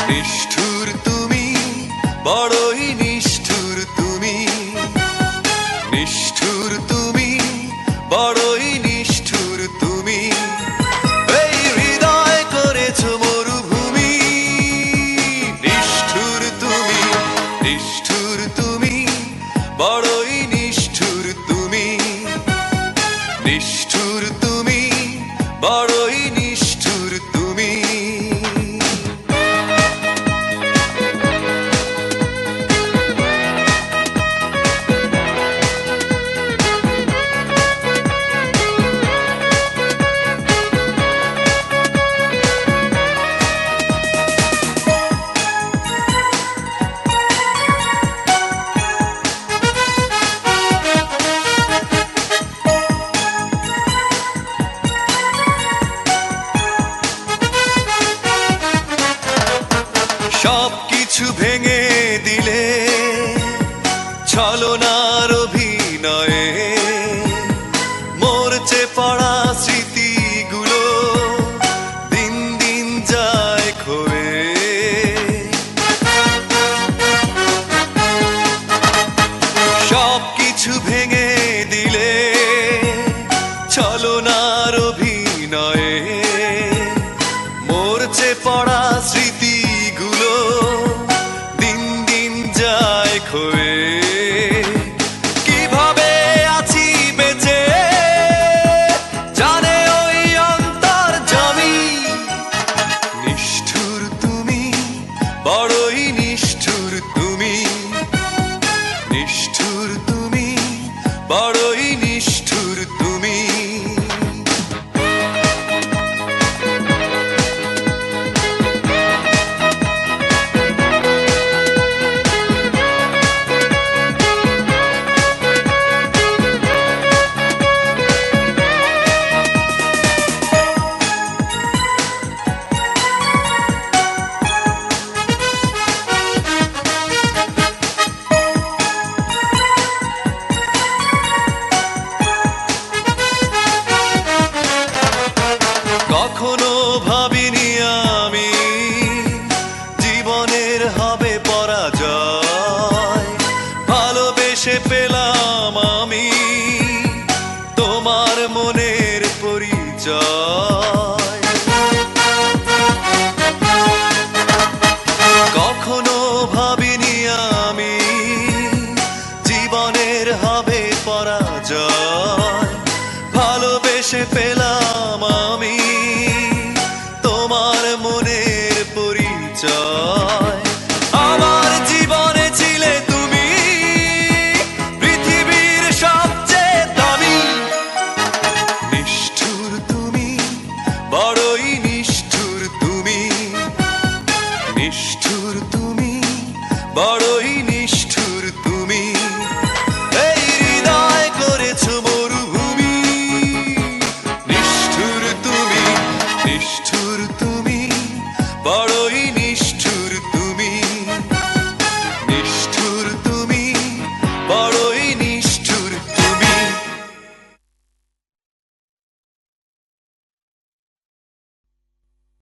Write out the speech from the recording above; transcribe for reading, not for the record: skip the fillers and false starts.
নিষ্ঠুর তুমি, বড়ই নিষ্ঠুর তুমি, নিষ্ঠুর তুমি, বড়ই নিষ্ঠুর তুমি, এই হৃদয় করেছো মরুভূমি। নিষ্ঠুর তুমি, নিষ্ঠুর তুমি, বড়ই নিষ্ঠুর তুমি, নিষ্ঠুর তুমি, বড়ই নিষ্ঠুর তুমি। সবকিছু ভেঙে দিলে ছলনার অভিনয়ে, মরচে পড়া স্মৃতিগুলো দিন দিন যায় ক্ষয়ে। সবকিছু ভেঙে দিলে ছলনার অভিনয়ে, মরচে পড়া স্মৃতি